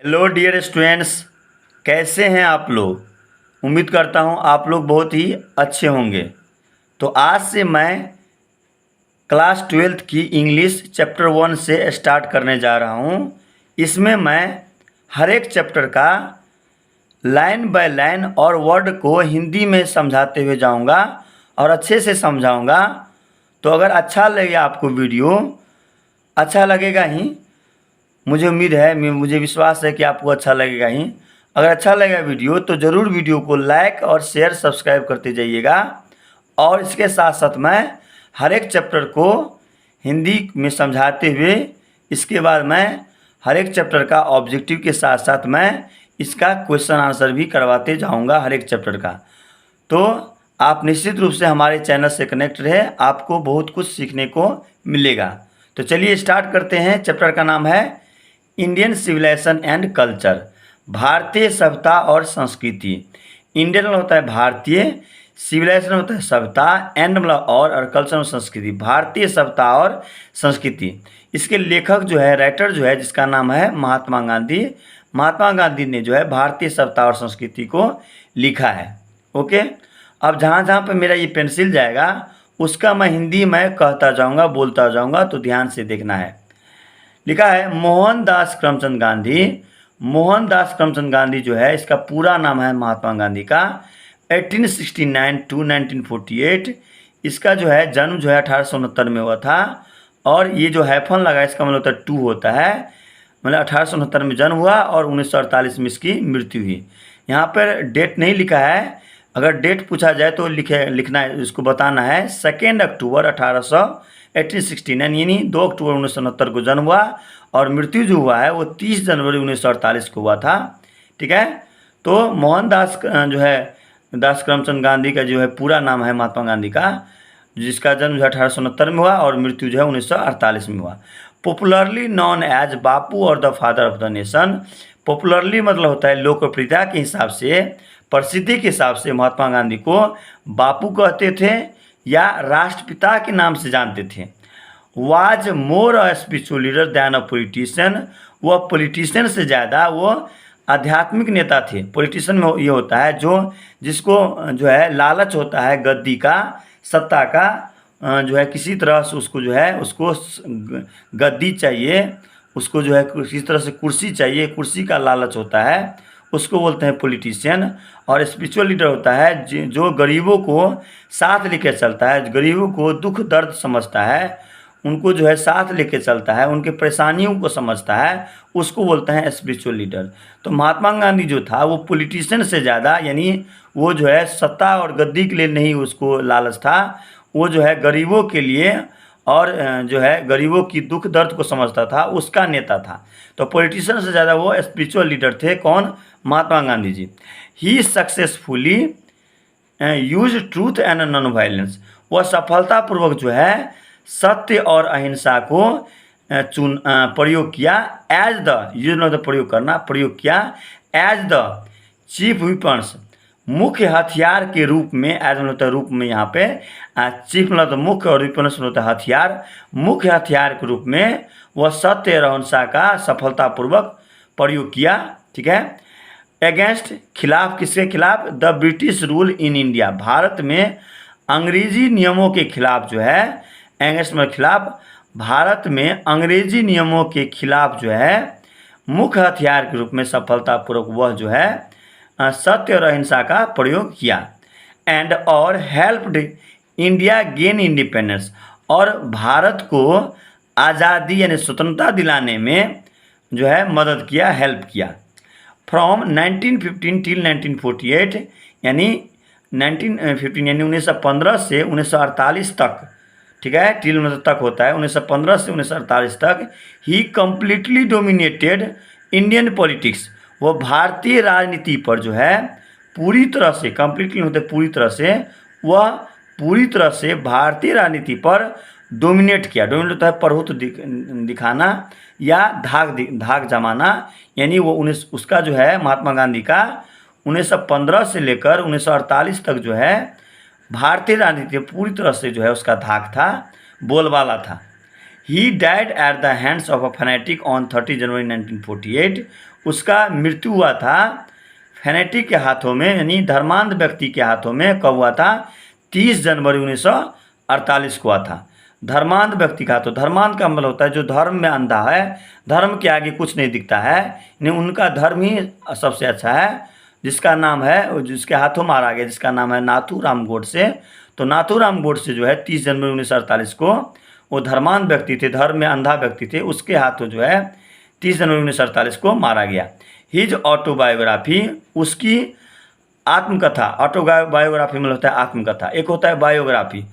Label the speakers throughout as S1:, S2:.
S1: Hello dear students, कैसे हैं आप लोग। उम्मीद करता हूं आप लोग बहुत ही अच्छे होंगे। तो आज से मैं क्लास 12th की इंग्लिश चैप्टर 1 से स्टार्ट करने जा रहा हूं। इसमें मैं हर एक चैप्टर का लाइन बाय लाइन और वर्ड को हिंदी में समझाते हुए जाऊंगा और अच्छे से समझाऊंगा। तो अगर अच्छा लगे आपको वीडियो, अच्छा लगेगा ही, मुझे उम्मीद है, मुझे विश्वास है कि आपको अच्छा लगेगा ही। अगर अच्छा लगेगा वीडियो तो ज़रूर वीडियो को लाइक और शेयर सब्सक्राइब करते जाइएगा। और इसके साथ साथ मैं हर एक चैप्टर को हिंदी में समझाते हुए, इसके बाद मैं हर एक चैप्टर का ऑब्जेक्टिव के साथ साथ मैं इसका क्वेश्चन आंसर भी करवाते जाऊंगा हर एक चैप्टर का। तो आप निश्चित रूप से हमारे चैनल से कनेक्ट रहे, आपको बहुत कुछ सीखने को मिलेगा। तो चलिए स्टार्ट करते हैं। चैप्टर का नाम है इंडियन सिविलाइजेशन एंड कल्चर, भारतीय सभ्यता और संस्कृति। इंडियन होता है भारतीय, सिविलाइजेशन होता है सभ्यता, एंड मतलब और कल्चर संस्कृति, भारतीय सभ्यता और संस्कृति। इसके लेखक जो है, राइटर जो है, जिसका नाम है महात्मा गांधी। महात्मा गांधी ने जो है भारतीय सभ्यता और संस्कृति को लिखा है। ओके, अब जहाँ जहाँ पे मेरा ये पेंसिल जाएगा उसका मैं हिंदी में कहता जाऊँगा, बोलता जाऊँगा, तो ध्यान से देखना है। लिखा है मोहनदास करमचंद गांधी। मोहनदास करमचंद गांधी जो है, इसका पूरा नाम है महात्मा गांधी का। 1869 टू 1948 इसका जो है जन्म जो है 1869 में हुआ था। और ये जो हैफन लगा इसका मतलब होता है 2 होता है, मतलब 1869 में जन्म हुआ और 1948 में इसकी मृत्यु हुई। यहाँ पर डेट नहीं लिखा है, अगर डेट पूछा जाए तो लिखना है, इसको बताना है 2 अक्टूबर 1869 यानी 2 अक्टूबर 1969 को जन्म हुआ और मृत्यु जो हुआ है वो 30 जनवरी 1948 को हुआ था। ठीक है, तो मोहनदास जो है दास करमचंद गांधी का जो है पूरा नाम है महात्मा गांधी का, जिसका जन्म जो है 1869 में हुआ और मृत्यु जो है 1948 में हुआ। पॉपुलरली नॉन एज बापू और the father of the nation. Popularly मतलब होता है लोकप्रियता के हिसाब से, प्रसिद्धि के हिसाब से महात्मा गांधी को बापू कहते थे या राष्ट्रपिता के नाम से जानते थे। Was more a spiritual leader then a politician. वह पॉलिटिशियन से ज़्यादा वो आध्यात्मिक नेता थे। पॉलिटिशियन में ये होता है जिसको जो है लालच होता है गद्दी का, सत्ता का, जो है किसी तरह से उसको जो है उसको गद्दी चाहिए, उसको जो है किसी तरह से कुर्सी चाहिए, कुर्सी का लालच होता है, उसको बोलते हैं पॉलिटिशियन। और स्पिरिचुअल लीडर होता है जो गरीबों को साथ लेके चलता है, गरीबों को दुख दर्द समझता है, उनको जो है साथ लेके चलता है, उनके परेशानियों को समझता है, उसको बोलते हैं स्पिरिचुअल लीडर। तो महात्मा गांधी जो था वो पॉलिटिशियन से ज़्यादा, यानी वो जो है सत्ता और गद्दी के लिए नहीं उसको लालच था, वो जो है गरीबों के लिए और जो है गरीबों की दुख दर्द को समझता था, उसका नेता था। तो पॉलिटिशियन से ज़्यादा वो स्पिरिचुअल लीडर थे। कौन? Mahatma Gandhi ji. He successfully use truth and non violence. वह सफलतापूर्वक जो है सत्य और अहिंसा को प्रयोग किया। एज द यूज मतलब प्रयोग करना, प्रयोग किया एज द चीफ वेपन्स, मुख्य हथियार के रूप में। एज मतलब होता है रूप में, यहाँ पे चीफ मतलब तो मुख्य और वेपन्स होता है हथियार, मुख्य हथियार के रूप में वह सत्य और अहिंसा का सफलतापूर्वक प्रयोग किया। ठीक है, अगेंस्ट खिलाफ, किसके खिलाफ? The British rule in India. Bharat में अंग्रेजी नियमों के खिलाफ जो है, अगेंस्ट में खिलाफ, भारत में अंग्रेजी नियमों के खिलाफ जो है मुख्य हथियार के रूप में सफलतापूर्वक वह जो है सत्य और अहिंसा का प्रयोग किया। एंड और हेल्प्ड इंडिया गेन इंडिपेंडेंस, और भारत को आज़ादी यानी स्वतंत्रता दिलाने में जो है मदद किया, हेल्प किया। फ्रॉम 1915 टिल 1948 यानी 1915 यानी 1915 से 1948 तक। ठीक है, टिल मतलब तक होता है, 1915 से 1948 तक। ही कम्प्लीटली डोमिनेटेड इंडियन पॉलिटिक्स। वो भारतीय राजनीति पर जो है पूरी तरह से, कम्प्लीटली होते पूरी तरह से, वह पूरी तरह से भारतीय राजनीति पर डोमिनेट किया। डोमिनेट होता है प्रभुत्व दिखाना या धाक जमाना, यानी वो उसका जो है महात्मा गांधी का 1915 से लेकर 1948 तक जो है भारतीय राजनीति पूरी तरह से जो है उसका धाक था, बोलबाला था। He died at the hands of a fanatic on 30 जनवरी 1948। उसका मृत्यु हुआ था फेनेटिक के हाथों में, यानी धर्मांध व्यक्ति के हाथों में। कब हुआ था? 30 जनवरी 1948 को हुआ था। धर्मांध व्यक्ति का, तो धर्मांध का मतलब होता है जो धर्म में अंधा है, धर्म के आगे कुछ नहीं दिखता है, यानी उनका धर्म ही सबसे अच्छा है। जिसका नाम है, जिसके हाथों मारा गया, जिसका नाम है नाथूराम गोडसे। तो नाथूराम गोडसे जो है 30 जनवरी 1948 को, वो धर्मांध व्यक्ति थे, धर्म में अंधा व्यक्ति थे, उसके हाथों जो है 30 जनवरी 1948 को मारा गया। हिज ऑटोबायोग्राफी, उसकी आत्मकथा। ऑटोबायोग्राफी में होता है आत्मकथा, एक होता है बायोग्राफी।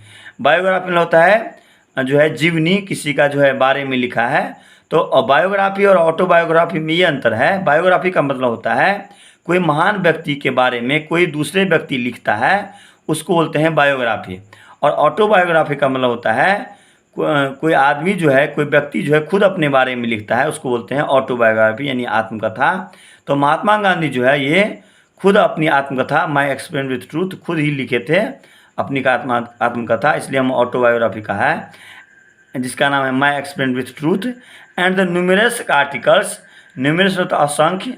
S1: बायोग्राफी में होता है जो है जीवनी, किसी का जो है बारे में लिखा है। तो बायोग्राफी और ऑटोबायोग्राफी में ये अंतर है। बायोग्राफी का मतलब होता है कोई महान व्यक्ति के बारे में कोई दूसरे व्यक्ति लिखता है, उसको बोलते हैं बायोग्राफी। और ऑटोबायोग्राफी का मतलब होता है कोई आदमी जो है, कोई व्यक्ति जो है खुद अपने बारे में लिखता है, उसको बोलते हैं ऑटोबायोग्राफी, यानी आत्मकथा। तो महात्मा गांधी जो है ये खुद अपनी आत्मकथा माई एक्सपीरियंस विथ ट्रूथ खुद ही लिखे थे अपनी आत्मकथा, इसलिए हम ऑटोबायोग्राफी का है, जिसका नाम है my experience with truth. And the numerous articles, numerous मतलब असंख्य,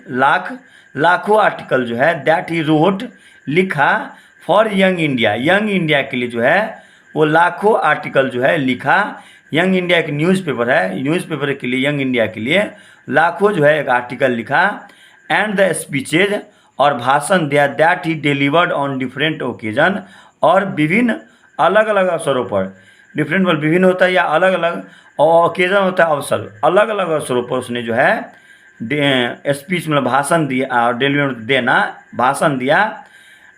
S1: लाखों आर्टिकल जो है, दैट ही रोट, लिखा for young India, young India के लिए जो है वो लाखों आर्टिकल जो है लिखा। यंग इंडिया एक न्यूज़पेपर है, न्यूज़पेपर के लिए, यंग इंडिया के लिए लाखों जो है एक आर्टिकल लिखा। एंड द स्पीचेज, और भाषण दिया, that he delivered on different occasion, और विभिन्न अलग अलग अवसरों पर, डिफरेंट पर विभिन्न होता है या अलग अलग, और ओकेजन होता है अवसर, अलग अलग अवसरों पर उसने जो है स्पीच मतलब भाषण दिया, और डिलीवर देना, भाषण दिया।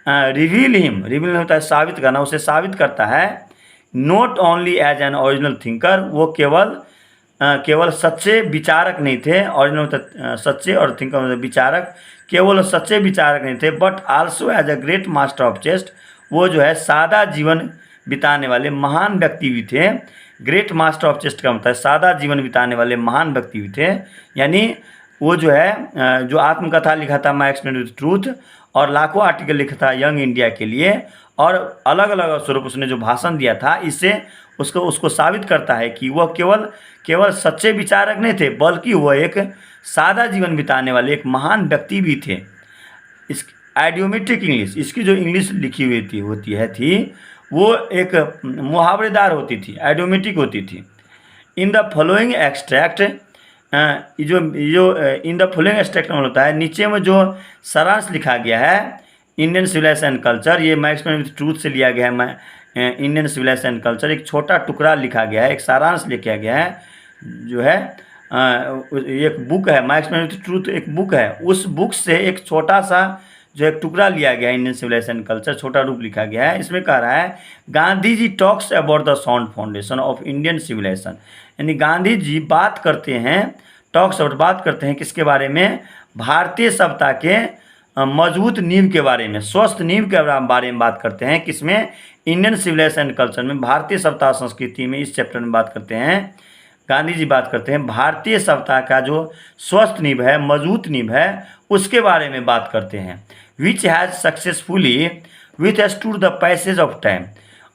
S1: रिवील होता है साबित करना, उसे साबित करता है। Not only as an original thinker, वो केवल सच्चे विचारक नहीं थे, ओरिजिनल होता सच्चे और थिंकर मतलब विचारक, केवल सच्चे विचारक नहीं थे, but also as a great master of chest, वो जो है सादा जीवन बिताने वाले महान व्यक्ति भी थे। ग्रेट मास्टर ऑफ चेस्ट का मतलब है सादा जीवन बिताने वाले महान व्यक्ति भी थे। यानी वो जो है जो आत्मकथा लिखा था माई एक्सपीरियंस विथ ट्रूथ, और लाखों आर्टिकल लिखा था यंग इंडिया के लिए, और अलग अलग अवसरों पर उसने जो भाषण दिया था, इससे उसको साबित करता है कि वह केवल सच्चे विचारक नहीं थे, बल्कि वह एक सादा जीवन बिताने वाले एक महान व्यक्ति भी थे। इस आइडियोमेट्रिक इंग्लिश, इसकी जो इंग्लिश लिखी हुई थी वो एक मुहावरेदार होती थी, आइडियोमेट्रिक होती थी। इन द फॉलोइंग एक्सट्रैक्ट, जो इन द फॉलोइंग एक्सट्रैक्ट में होता है, नीचे में जो सारांश लिखा गया है, इंडियन सिविलाइजेशन एंड कल्चर, ये माई एक्सपीरियंस विथ ट्रूथ से लिया गया है। इंडियन सिविलाइजेशन एंड कल्चर एक छोटा टुकड़ा लिखा गया है, एक सारांश लिखा गया है, जो है एक बुक है, माई एक्सपीरियंस विथ ट्रूथ एक बुक है, उस बुक से एक छोटा सा जो एक टुकड़ा लिया गया है, इंडियन सिविलाइजेशन कल्चर, छोटा रूप लिखा गया है। इसमें कह रहा है Gandhi ji talks about the sound foundation of Indian civilisation, यानी गांधी जी बात करते हैं, टॉक्स अबाउट बात करते हैं किसके बारे में? भारतीय सभ्यता के मजबूत नींव के बारे में, स्वस्थ नींव के बारे में बात करते हैं। किसमें? इंडियन सिविलाइजेशन कल्चर में, भारतीय सभ्यता संस्कृति में, इस चैप्टर में बात करते हैं। गांधी जी बात करते हैं भारतीय सभ्यता का जो स्वस्थ नींव है, मजबूत नींव है, उसके बारे में बात करते हैं। Which has successfully withstood the passage of time,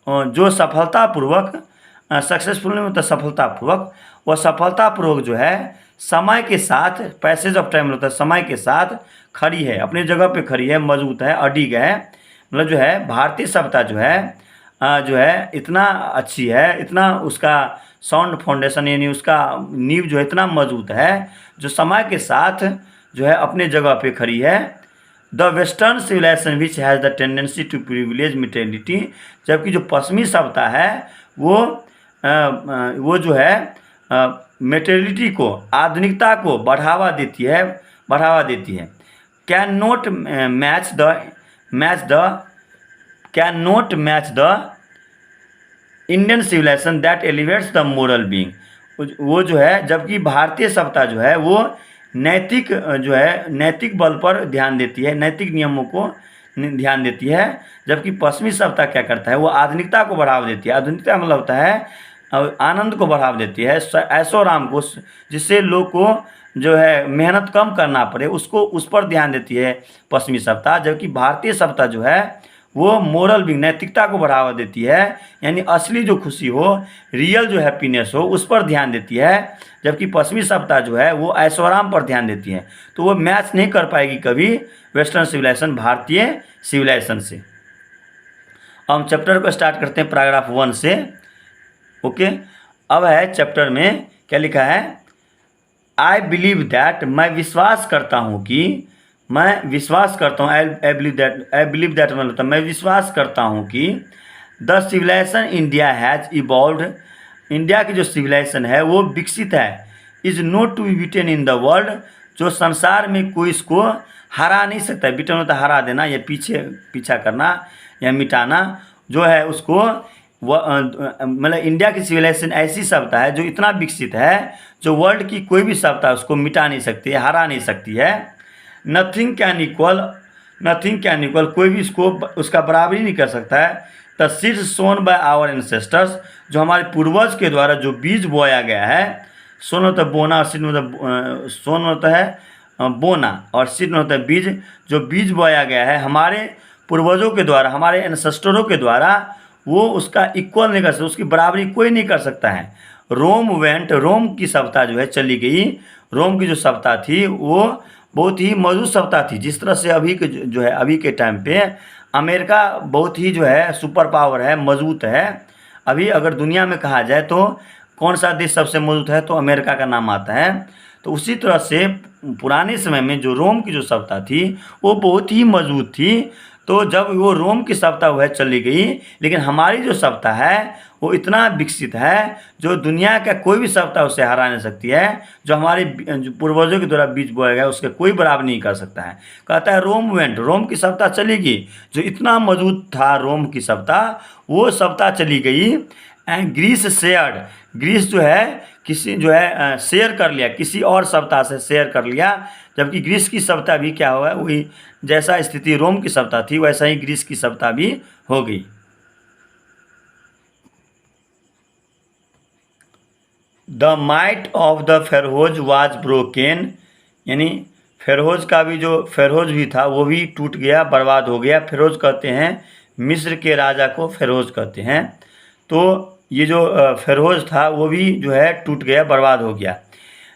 S1: जो सफलतापूर्वक, सक्सेसफुल नहीं मतलब सफलतापूर्वक, वह सफलतापूर्वक जो है समय के साथ, पैसेज ऑफ टाइम होता है समय के साथ खड़ी है, अपनी जगह पे खड़ी है, मजबूत है, अडिग है। मतलब जो है भारतीय सभ्यता जो है इतना अच्छी है, इतना उसका साउंड फाउंडेशन यानी उसका नींव जो है इतना मजबूत है, जो समय के साथ जो है अपने जगह पे खड़ी है। The western civilization which has the tendency to privilege materiality, जबकि जो पश्चिमी सभ्यता है वो जो है मेटेरियलिटी को, आधुनिकता को बढ़ावा देती है। Can not match the Indian civilization that elevates the moral being, वो जो है, जबकि भारतीय सभ्यता जो है वो नैतिक बल पर ध्यान देती है, नैतिक नियमों को ध्यान देती है, जबकि पश्चिमी सभ्यता क्या करता है, वो आधुनिकता को बढ़ावा देती है। आधुनिकता मतलब होता है आनंद को बढ़ावा देती है, ऐशो आराम को, जिससे लोग को जो है मेहनत कम करना पड़े, उस पर ध्यान देती है पश्चिमी सभ्यता। जबकि भारतीय सभ्यता जो है वो मोरल भी नैतिकता को बढ़ावा देती है, यानी असली जो खुशी हो, रियल जो हैप्पीनेस हो, उस पर ध्यान देती है। जबकि पश्चिमी सभ्यता जो है वो ऐशोआराम पर ध्यान देती है। तो वो मैच नहीं कर पाएगी कभी वेस्टर्न सिविलाइजेशन भारतीय सिविलाइजेशन से। अब हम चैप्टर को स्टार्ट करते हैं पैराग्राफ 1 से। ओके, अब है चैप्टर में क्या लिखा है, आई बिलीव दैट, मैं विश्वास करता हूँ कि, मैं विश्वास करता हूँ, आई बिलीव दैट मतलब मैं विश्वास करता हूँ कि the civilization India has evolved, India की जो सिविलाइजेशन है वो विकसित है, is not to be beaten in the world, जो संसार में कोई इसको हरा नहीं सकता है। बीटन होता है हरा देना या पीछा करना या मिटाना, जो है उसको मतलब इंडिया की सिविलाइजेशन ऐसी सभ्यता है जो इतना विकसित है, जो वर्ल्ड की कोई भी सभ्यता उसको मिटा नहीं सकती है, हरा नहीं सकती है। नथिंग कैन इक्वल, कोई भी इसको उसका बराबरी नहीं कर सकता है। The seeds sown by our ancestors, जो हमारे पूर्वज के द्वारा जो बीज बोया गया है, सोन होता है बोना, सीड मतलब सोन होता है बोना और सीड होता है बीज, जो बीज बोया गया है हमारे पूर्वजों के द्वारा, हमारे एंसेस्टरों के द्वारा, वो उसका इक्वल नहीं कर सकता, उसकी बराबरी कोई नहीं कर सकता है। रोम की सभ्यता जो है चली गई। रोम की जो सभ्यता थी वो बहुत ही मजबूत सभ्यता थी। जिस तरह से अभी के जो है अभी के टाइम पे अमेरिका बहुत ही जो है सुपर पावर है, मजबूत है। अभी अगर दुनिया में कहा जाए तो कौन सा देश सबसे मजबूत है, तो अमेरिका का नाम आता है। तो उसी तरह से पुराने समय में जो रोम की जो सभ्यता थी वो बहुत ही मजबूत थी। तो जब वो रोम की सभ्यता वह चली गई, लेकिन हमारी जो सभ्यता है वो इतना विकसित है जो दुनिया का कोई भी सभ्यता उसे हरा नहीं सकती है। जो हमारे जो पूर्वजों के द्वारा बीज बोया गया उसके कोई बराबर नहीं कर सकता है। कहता है रोम की सभ्यता चली गई, जो इतना मजबूत था रोम की सभ्यता, वो सभ्यता चली गई। एंड ग्रीस जो है किसी जो है शेयर कर लिया, किसी और सभ्यता से शेयर कर लिया। जबकि ग्रीस की सभ्यता भी क्या हुआ, वही जैसा स्थिति रोम की सभ्यता थी वैसा ही ग्रीस की सभ्यता भी हो गई। The might of the Feroz was broken, यानी फेरोज का भी जो फेरोज भी था वो भी टूट गया, बर्बाद हो गया। फेरोज कहते हैं मिस्र के राजा को फेरोज कहते हैं। तो ये जो फेरोज था वो भी जो है टूट गया, बर्बाद हो गया।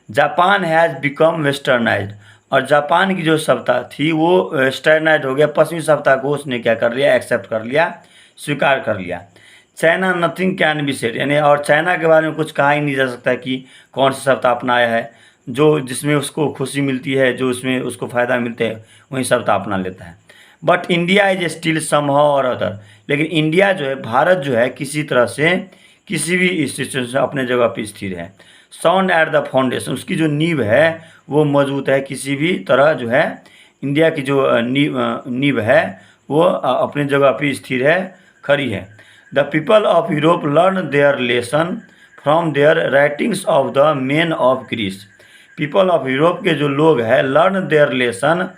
S1: जापान हैज़ बिकम वेस्टर्नाइज्ड, और जापान की जो सभ्यता थी वो वेस्टर्नाइज हो गया, पश्चिमी सभ्यता को उसने क्या कर लिया, एक्सेप्ट कर लिया, स्वीकार कर लिया। China nothing can be said, यानी और चाइना के बारे में कुछ कहा ही नहीं जा सकता कि कौन सी सभ्यता अपनाया है, जो जिसमें उसको खुशी मिलती है, जो उसमें उसको फ़ायदा मिलता है वही सभ्यता अपना लेता है। But India is still somehow और अदर, लेकिन इंडिया जो है, भारत जो है किसी तरह से किसी भी सिचुएशन से अपने जगह पर स्थिर है। साउंड एट द फाउंडेशन, उसकी जो नींव है वो मजबूत है। किसी भी तरह जो है इंडिया की जो नींव है वो अपनी जगह पर स्थिर है, खड़ी है। The people of Europe learn their lesson from their writings of the man of Greece, people of Europe के जो लोग हैं लर्न देयर लेसन,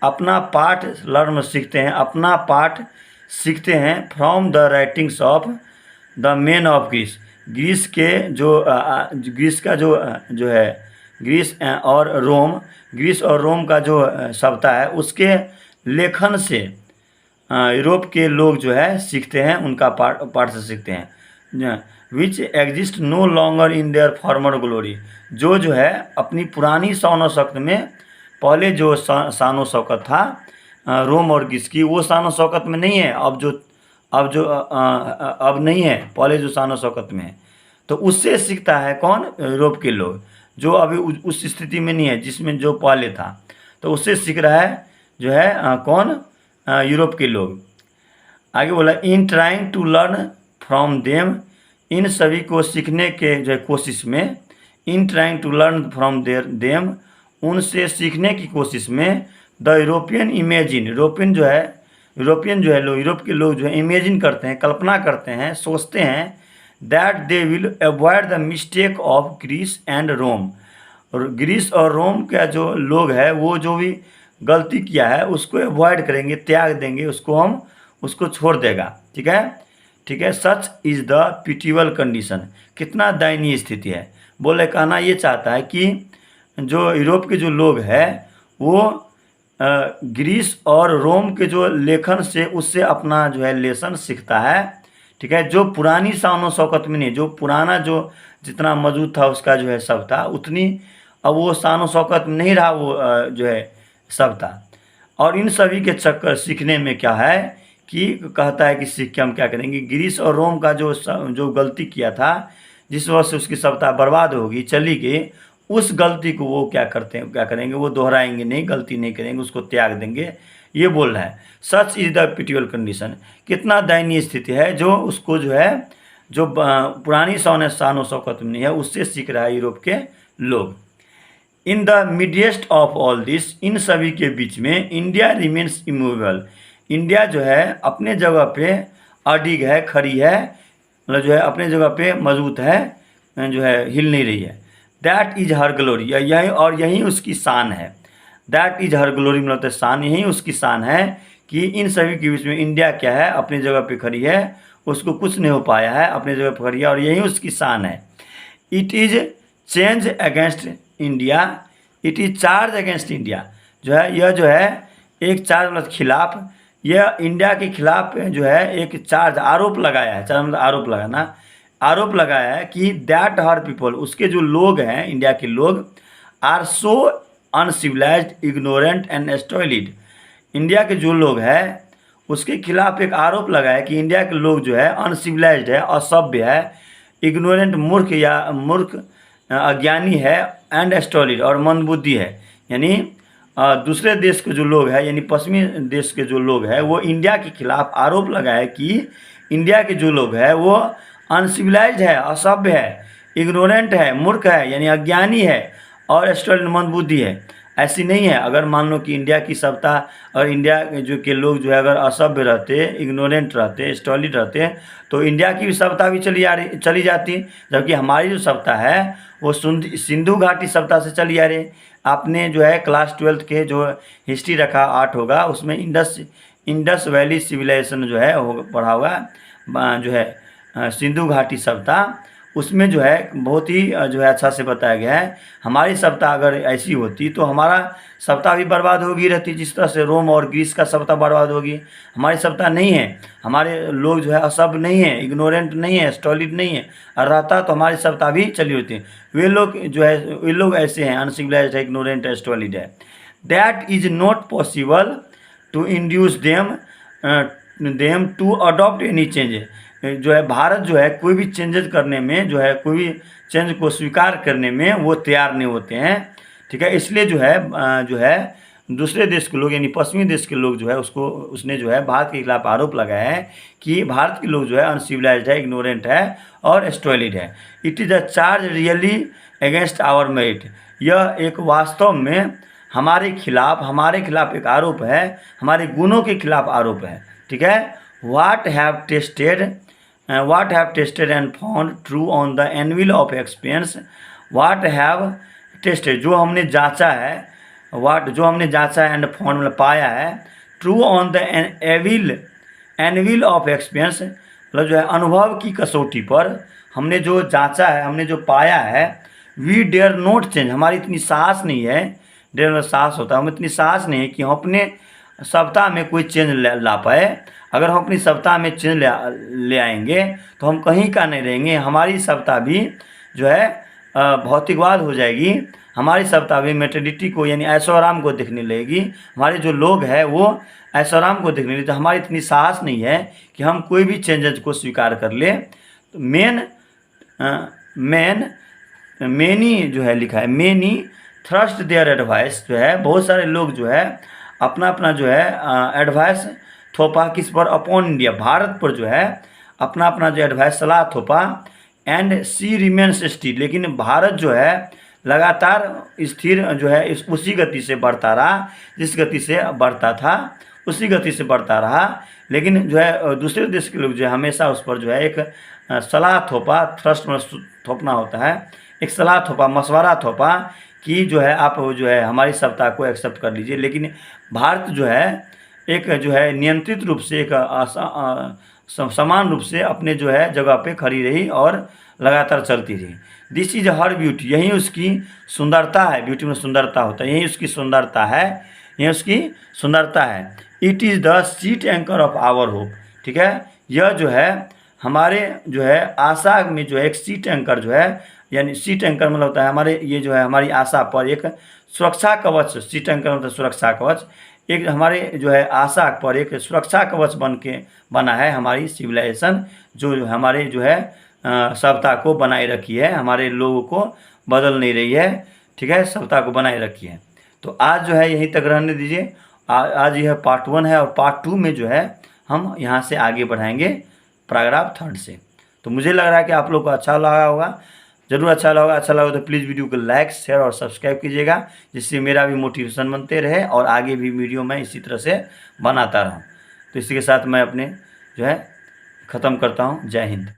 S1: अपना पाठ लर्न सीखते हैं, अपना पाठ सीखते हैं from the writings of the man of Greece, Greece के जो ग्रीस का जो है ग्रीस और रोम का जो सभ्यता है उसके लेखन से यूरोप के लोग जो है सीखते हैं, उनका पाठ से सीखते हैं। Which exist no longer in their former glory, जो है अपनी पुरानी शान और शौकत में, पहले जो शान और शौकत था रोम और ग्रीस की, वो शान और शौकत में नहीं है। अब नहीं है, पहले जो शान और शौकत में है, तो उससे सीखता है कौन, यूरोप के लोग, जो अभी उस स्थिति में नहीं है जिसमें जो पहले था, तो उससे सीख रहा है जो है कौन, यूरोप के लोग। आगे बोला in trying to learn from them, इन सभी को सीखने के जो कोशिश में, in trying to learn from them, उनसे सीखने की कोशिश में, द यूरोपियन इमेजिन, यूरोपियन जो है लोग, यूरोप के लोग जो है इमेजिन करते हैं, कल्पना करते हैं, सोचते हैं that they will avoid the mistake of Greece and Rome, और ग्रीस और रोम का जो लोग है वो जो भी गलती किया है उसको अवॉइड करेंगे, त्याग देंगे, उसको छोड़ देगा। ठीक है। सच इज़ द पिटिबल कंडीशन, कितना दयनीय स्थिति है। बोले कहना ये चाहता है कि जो यूरोप के जो लोग हैं वो ग्रीस और रोम के जो लेखन से उससे अपना जो है लेसन सीखता है। ठीक है, जो पुरानी शान शौकत में नहीं, जो पुराना जो जितना मौजूद था उसका जो है सब था, उतनी अब वो शान शौकत में नहीं रहा, वो जो है सब था। और इन सभी के चक्कर सीखने में क्या है कि कहता है कि सीख के हम क्या करेंगे, ग्रीस और रोम का जो गलती किया था, जिस वजह से उसकी सभ्यता बर्बाद होगी, चली गई, उस गलती को वो क्या करेंगे, वो दोहराएंगे नहीं, गलती नहीं करेंगे, उसको त्याग देंगे, ये बोल रहा है। सच इज द पिटिबल कंडीशन, कितना दयनीय स्थिति है जो उसको जो है जो पुरानी शान शौकत नहीं है उससे सीख रहा है यूरोप के लोग। In the midst of all this, इन सभी के बीच में इंडिया रिमेन्स इमूवेबल, इंडिया जो है अपने जगह पे अडिग है, खड़ी है, मतलब जो है अपने जगह पे मजबूत है, जो है हिल नहीं रही है। दैट इज हर ग्लोरी, यही और यही उसकी शान है। दैट इज हर ग्लोरी मतलब शान, यही उसकी शान है कि इन सभी के बीच में इंडिया क्या है, अपनी जगह पे खड़ी है, उसको कुछ नहीं हो पाया है, अपनी जगह पे खड़ी है और यही उसकी शान है। It is change against India, it is charge against India, जो है यह जो है एक चार्ज मतलब खिलाफ, यह इंडिया के खिलाफ जो है एक चार्ज आरोप लगाया है, चार्ज मतलब आरोप लगाना, आरोप लगाया है कि दैट हर पीपल, उसके जो लोग हैं इंडिया के लोग, are so uncivilised, ignorant and stolid, India के जो लोग हैं उसके खिलाफ एक आरोप लगाया कि इंडिया के लोग जो है अनसिविलाइज्ड है, असभ्य है, इग्नोरेंट मूर्ख या मूर्ख अज्ञानी है, एंड स्टॉलिड और मंदबुद्धि है। यानी दूसरे देश के जो लोग हैं, यानी पश्चिमी देश के जो लोग हैं, वो इंडिया के खिलाफ आरोप लगाए कि इंडिया के जो लोग हैं वो अनसिविलाइज्ड है, असभ्य है, इग्नोरेंट है, मूर्ख है यानी अज्ञानी है, और स्टॉलिड मंदबुद्धि है। ऐसी नहीं है। अगर मान लो कि इंडिया की सभ्यता और इंडिया जो के लोग जो है अगर असभ्य रहते, इग्नोरेंट रहते, स्टॉलिड रहते, तो इंडिया की भी सभ्यता भी चली जाती, जबकि हमारी जो सभ्यता है वो सिंधु घाटी सभ्यता से चली आ रही। आपने जो है क्लास 12 के जो हिस्ट्री रखा 8 होगा, उसमें इंडस वैली सिविलाइजेशन जो है पढ़ा होगा, जो है सिंधु घाटी सभ्यता, उसमें जो है बहुत ही जो है अच्छा से बताया गया है। हमारी सभ्यता अगर ऐसी होती तो हमारा सभ्यता भी बर्बाद होगी रहती, जिस तरह से रोम और ग्रीस का सभ्यता बर्बाद होगी। हमारी सभ्यता नहीं है, हमारे लोग जो है असभ्य नहीं है, इग्नोरेंट नहीं है, स्टॉलिड नहीं है, और रहता तो हमारी सभ्यता भी चली होती। वे लोग जो है वे लोग ऐसे हैं, अनसिविलाइज्ड है, इग्नोरेंट है, स्टॉलिड है। That is not possible to induce them to adopt any change, जो है भारत जो है कोई भी चेंजेस करने में, जो है कोई भी चेंज को स्वीकार करने में वो तैयार नहीं होते हैं। ठीक है, इसलिए जो है दूसरे देश के लोग यानी पश्चिमी देश के लोग जो है उसने जो है भारत के खिलाफ आरोप लगाया है कि भारत के लोग जो है अनसिविलाइज्ड है, इग्नोरेंट है और स्टॉलिड है। It is a charge really against our merit, यह एक वास्तव में हमारे खिलाफ एक आरोप है, हमारे गुणों के खिलाफ आरोप है। ठीक है, what have tested and found true on the anvil of experience, what have tested जो हमने जांचा है, जो हमने जांचा है, एंड फाउंड मतलब पाया है, true on the anvil of experience मतलब जो है अनुभव की कसौटी पर हमने जो जांचा है, हमने जो पाया है, वी डेयर नोट चेंज, हमारी इतनी साहस नहीं है, डेयर मतलब साहस होता है, हम इतनी साहस नहीं है कि हम अपने सभ्यता में कोई चेंज ला पाए। अगर हम अपनी सभ्यता में चेंज ले आएंगे तो हम कहीं का नहीं रहेंगे, हमारी सभ्यता भी जो है भौतिकवाद हो जाएगी, हमारी सभ्यता भी मेटेरिटी को यानी ऐशोआराम को देखने लगेगी, हमारे जो लोग हैं वो ऐशोआराम को देखने लगे। तो हमारी इतनी साहस नहीं है कि हम कोई भी चेंजेस को स्वीकार कर ले। तो मेनी जो है लिखा है, मेनी थ्रस्ट देयर एडवाइस, जो है बहुत सारे लोग जो है अपना जो है एडवाइस थोपा किस पर, अपॉन इंडिया, भारत पर जो है अपना जो एडवाइस सलाह थोपा, एंड सी रिमेन्स स्टिल, लेकिन भारत जो है लगातार स्थिर जो है उसी गति से बढ़ता रहा, जिस गति से बढ़ता था उसी गति से बढ़ता रहा। लेकिन जो है दूसरे देश के लोग जो है हमेशा उस पर जो है एक सलाह थोपा, थ्रस्ट में थोपना होता है, एक सलाह थोपा, मशवरा थोपा कि जो है आप जो है हमारी सभ्यता को एक्सेप्ट कर लीजिए। लेकिन भारत जो है एक जो है नियंत्रित रूप से, एक समान रूप से अपने जो है जगह पे खड़ी रही और लगातार चलती रही। दिस इज हर ब्यूटी, यही उसकी सुंदरता है, ब्यूटी में सुंदरता होता है, यही उसकी सुंदरता है, ये उसकी सुंदरता है। It is the sheet anchor of our hope, ठीक है। यह जो है हमारे जो है आशा में जो है एक सीट एंकर जो है, यानी सीट एंकर मतलब होता है हमारे, ये जो है हमारी आशा पर एक सुरक्षा कवच, सीट एंकर मतलब सुरक्षा कवच, एक हमारे जो है आशा पर एक सुरक्षा कवच बना है हमारी सिविलाइजेशन, जो हमारे जो है सभ्यता को बनाए रखी है, हमारे लोगों को बदल नहीं रही है, ठीक है, सभ्यता को बनाए रखी है। तो आज जो है यहीं तक रहने दीजिए। आज यह पार्ट 1 है और पार्ट 2 में जो है हम यहाँ से आगे बढ़ाएंगे पैराग्राफ 3 से। तो मुझे लग रहा है कि आप लोग को अच्छा लगा होगा, ज़रूर अच्छा लगा। अच्छा लगा तो प्लीज़ वीडियो को लाइक, शेयर और सब्सक्राइब कीजिएगा, जिससे मेरा भी मोटिवेशन बनते रहे और आगे भी वीडियो मैं इसी तरह से बनाता रहूँ। तो इसी के साथ मैं अपने जो है ख़त्म करता हूँ। जय हिंद।